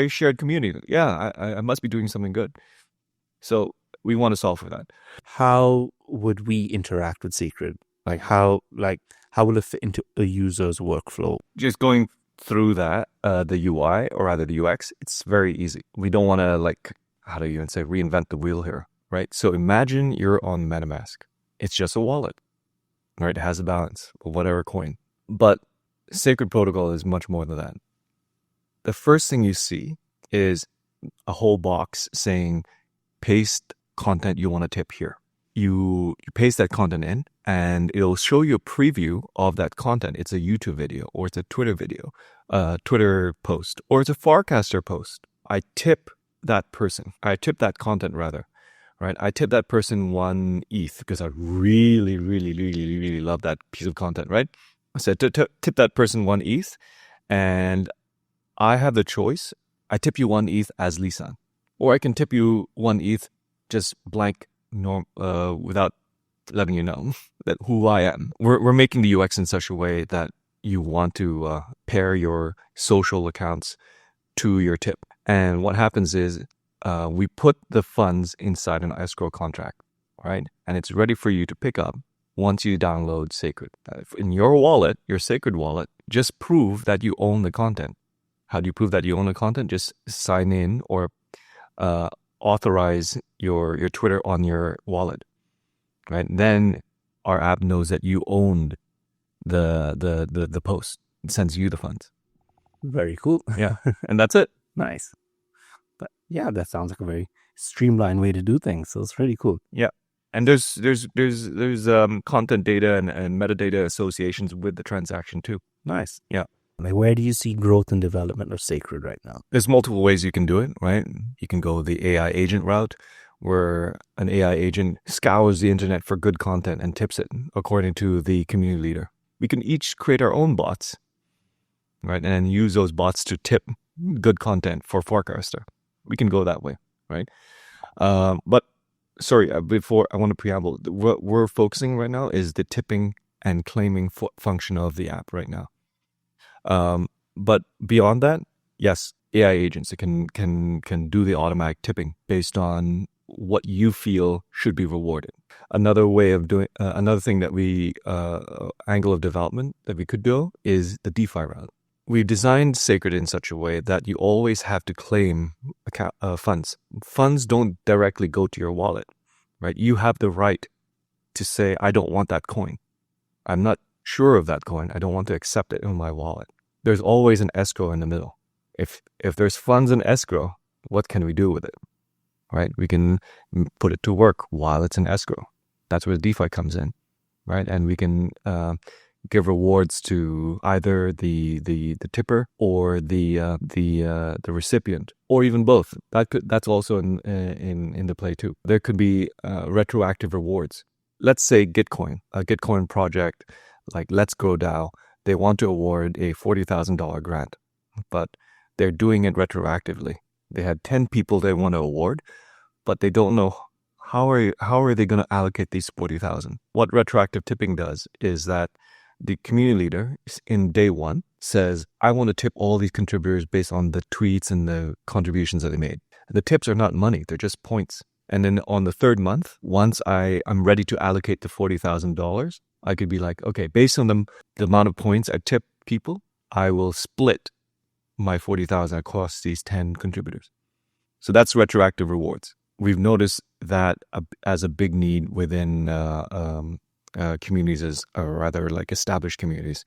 shared community. Yeah, I must be doing something good. So we want to solve for that. How would we interact with Sacred? Like how will it fit into a user's workflow? Just going through that, the UI or rather the UX, it's very easy. We don't want to how do you even say reinvent the wheel here, right? So imagine you're on MetaMask. It's just a wallet, right? It has a balance of whatever coin. But Sacred Protocol is much more than that. The first thing you see is a whole box saying, paste content you want to tip here. You paste that content in and it'll show you a preview of that content. It's a YouTube video or it's a Twitter video, Twitter post, or it's a Farcaster post. I tip that content rather. Right, I tip that person 1 ETH because I really, really, really, really love that piece of content, right? I said tip that person 1 ETH, and I have the choice. I tip you 1 ETH as Lisan, or I can tip you 1 ETH just blank, without letting you know that who I am. We're making the UX in such a way that you want to pair your social accounts to your tip, and what happens is, we put the funds inside an escrow contract, right? And it's ready for you to pick up once you download Sacred. In your wallet, your Sacred wallet, just prove that you own the content. How do you prove that you own the content? Just sign in or authorize your Twitter on your wallet, right? Then our app knows that you owned the post. sends you the funds. Very cool. Yeah, and that's it. Nice. But yeah, that sounds like a very streamlined way to do things. So it's really cool. Yeah, and there's content data and metadata associations with the transaction too. Nice. Yeah. Like, where do you see growth and development of Sacred right now? There's multiple ways you can do it, right? You can go the AI agent route, where an AI agent scours the internet for good content and tips it according to the community leader. We can each create our own bots, right? And use those bots to tip good content for Forecaster. We can go that way, right? But sorry, before I want to preamble, what we're focusing right now is the tipping and claiming function of the app right now. But beyond that, yes, AI agents can do the automatic tipping based on what you feel should be rewarded. Another way of doing, another thing that we angle of development that we could do is the DeFi route. We've designed Sacred in such a way that you always have to claim funds. Funds don't directly go to your wallet, right? You have the right to say, I don't want that coin. I'm not sure of that coin. I don't want to accept it in my wallet. There's always an escrow in the middle. If there's funds in escrow, what can we do with it, right? We can put it to work while it's in escrow. That's where DeFi comes in, right? And we can give rewards to either the tipper or the recipient, or even both. That's also in the play too. There could be retroactive rewards. Let's say Gitcoin, a Gitcoin project like Let's Go DAO, they want to award a $40,000 grant, but they're doing it retroactively. They had 10 people they want to award, but they don't know how are they going to allocate these 40,000. What retroactive tipping does is that the community leader in day one says, I want to tip all these contributors based on the tweets and the contributions that they made. The tips are not money, they're just points. And then on the third month, once I'm ready to allocate the $40,000, I could be like, okay, based on the amount of points I tip people, I will split my 40,000 across these 10 contributors. So that's retroactive rewards. We've noticed that as a big need within communities, or rather like established communities,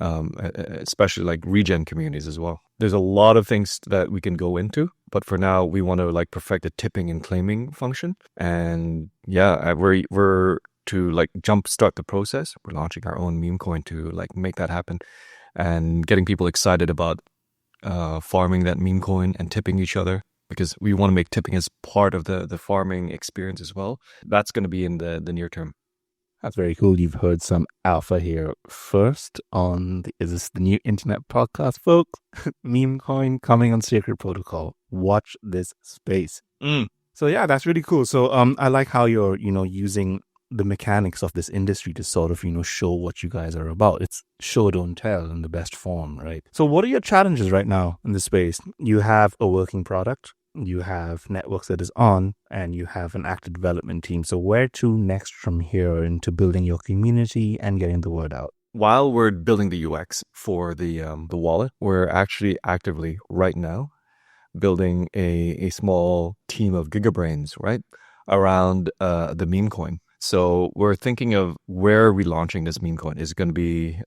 especially like regen communities as well. There's a lot of things that we can go into, but for now we want to like perfect the tipping and claiming function. And yeah, we're to like jumpstart the process. We're launching our own meme coin to like make that happen, and getting people excited about farming that meme coin and tipping each other, because we want to make tipping as part of the farming experience as well. That's going to be in the near term. That's very cool. You've heard some alpha here first on Is This the New Internet podcast, folks? Meme coin coming on Sacred Protocol. Watch this space. So yeah, that's really cool. So I like how you're, using the mechanics of this industry to sort of, show what you guys are about. It's show, don't tell in the best form, right? So what are your challenges right now in this space? You have a working product, you have networks that is on, and you have an active development team. So where to next from here into building your community and getting the word out? While we're building the UX for the wallet, we're actually actively right now building a small team of gigabrains, right, around the meme coin. So we're thinking of where are we launching this meme coin? Is it going to be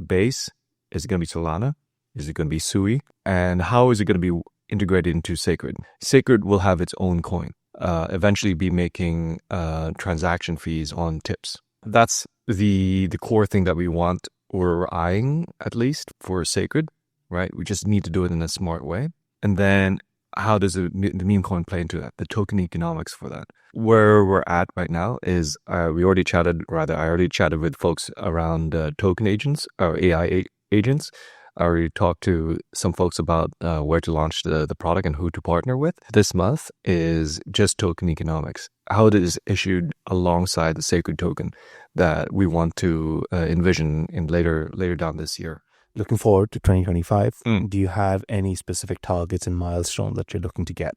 Base? Is it going to be Solana? Is it going to be Sui? And how is it going to be integrated into Sacred? Sacred will have its own coin, eventually be making transaction fees on tips. That's the core thing that we want, or we're eyeing at least, for Sacred, right? We just need to do it in a smart way. And then how does the meme coin play into that? The token economics for that. Where we're at right now is I already chatted with folks around token agents or AI agents. I already talked to some folks about where to launch the product and who to partner with. This month is just token economics. How it is issued alongside the Sacred token that we want to envision in later down this year. Looking forward to 2025. Do you have any specific targets and milestones that you're looking to get?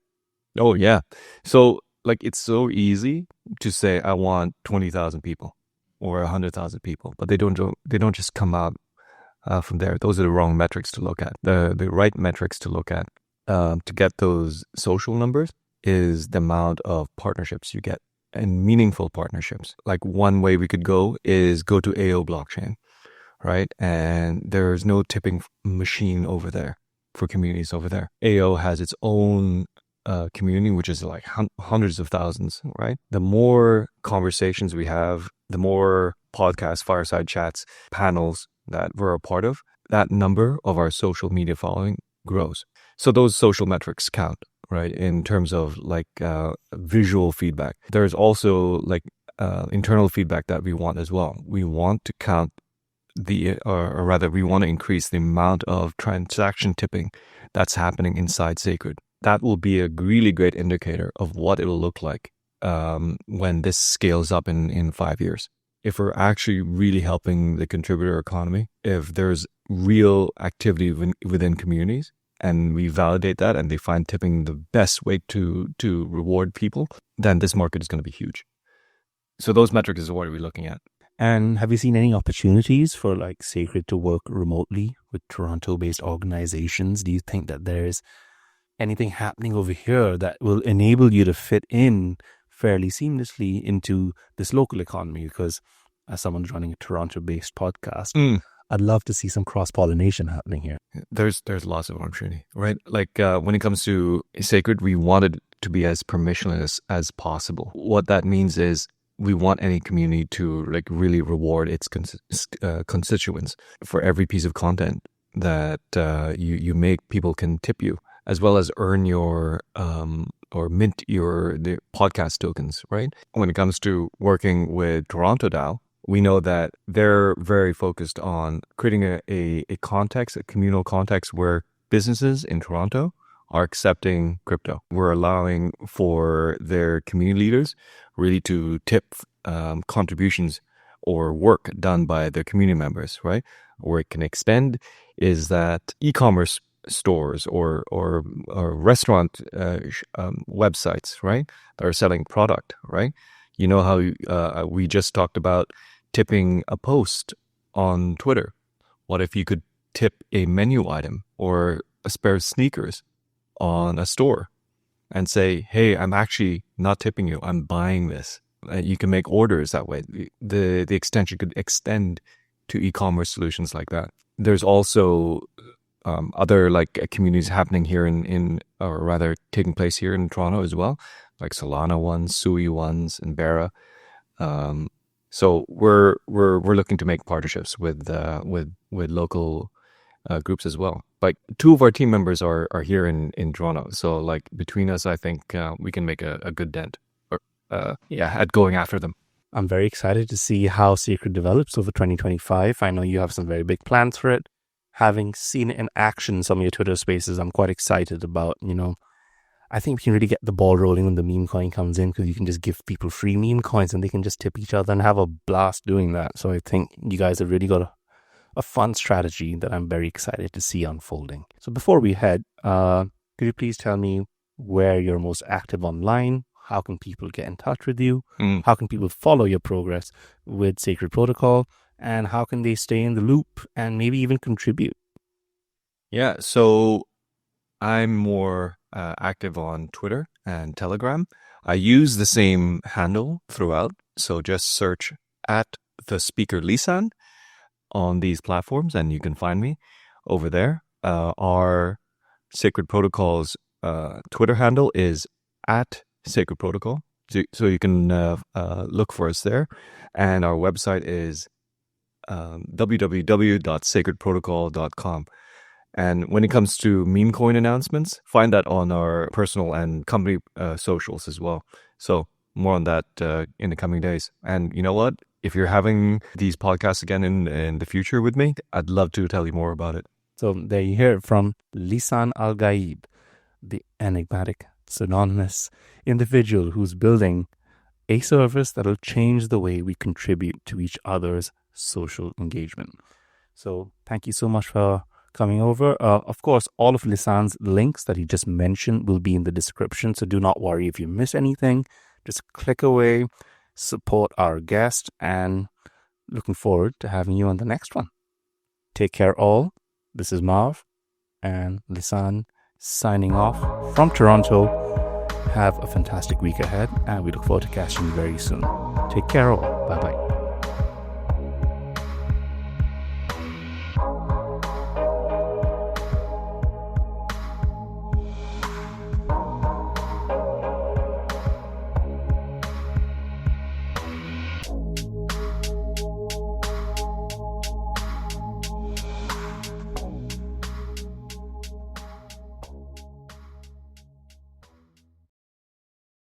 Oh, yeah. So like, it's so easy to say, I want 20,000 people or 100,000 people, but they don't just come out from there. Those are the wrong metrics to look at. The right metrics to look at to get those social numbers is the amount of partnerships you get, and meaningful partnerships. Like, one way we could go is go to AO blockchain, right? And there's no tipping machine over there for communities over there. AO has its own community, which is like hundreds of thousands, right? The more conversations we have, the more podcasts, fireside chats, panels that we're a part of, that number of our social media following grows. So those social metrics count, right? In terms of like visual feedback. There's also like internal feedback that we want as well. We want to count or rather we want to increase the amount of transaction tipping that's happening inside Sacred. That will be a really great indicator of what it'll look like when this scales up in 5 years. If we're actually really helping the contributor economy, if there's real activity within communities, and we validate that and they find tipping the best way to reward people, then this market is going to be huge. So those metrics is what we're looking at. And have you seen any opportunities for like Sacred to work remotely with Toronto-based organizations? Do you think that there's anything happening over here that will enable you to fit in fairly seamlessly into this local economy? Because as someone running a Toronto-based podcast, I'd love to see some cross-pollination happening here. There's lots of opportunity, right? Like when it comes to Sacred, we wanted to be as permissionless as possible. What that means is we want any community to like really reward its constituents for every piece of content that you make. People can tip you, as well as earn your or mint the podcast tokens, right? When it comes to working with Toronto DAO, we know that they're very focused on creating a context, a communal context where businesses in Toronto are accepting crypto. We're allowing for their community leaders really to tip contributions or work done by their community members, right? Where it can extend is that e-commerce stores or restaurant websites, right, that are selling product, right? You know how we just talked about tipping a post on Twitter. What if you could tip a menu item or a pair of sneakers on a store and say, hey, I'm actually not tipping you, I'm buying this. You can make orders that way. The extension could extend to e-commerce solutions like that. There's also other like communities happening here or rather taking place here in Toronto as well, like Solana ones, Sui ones, and Bera. So we're looking to make partnerships with local groups as well. Like 2 of our team members are here in Toronto. So like between us, I think we can make a good dent at going after them. I'm very excited to see how Sacred develops over 2025. I know you have some very big plans for it. Having seen it in action in some of your Twitter spaces, I'm quite excited about, I think we can really get the ball rolling when the meme coin comes in, because you can just give people free meme coins and they can just tip each other and have a blast doing that. So I think you guys have really got a fun strategy that I'm very excited to see unfolding. So before we head, could you please tell me where you're most active online? How can people get in touch with you? How can people follow your progress with Sacred Protocol? And how can they stay in the loop and maybe even contribute? Yeah, so I'm more active on Twitter and Telegram. I use the same handle throughout. So just search at the speaker Lisan on these platforms and you can find me over there. Our Sacred Protocol's Twitter handle is at Sacred Protocol. So you can look for us there. And our website is www.sacredprotocol.com. And when it comes to meme coin announcements, find that on our personal and company socials as well. So more on that in the coming days. And you know what? If you're having these podcasts again in the future with me, I'd love to tell you more about it. So there you hear it from Lisan Al-Gaib, the enigmatic, synonymous individual who's building a service that'll change the way we contribute to each other's social engagement. So thank you so much for coming over. Of course, all of Lisan's links that he just mentioned will be in the description. So do not worry if you miss anything. Just click away, support our guest, and looking forward to having you on the next one. Take care all. This is Marv and Lisan signing off from Toronto. Have a fantastic week ahead, and we look forward to catching you very soon. Take care all. Bye-bye.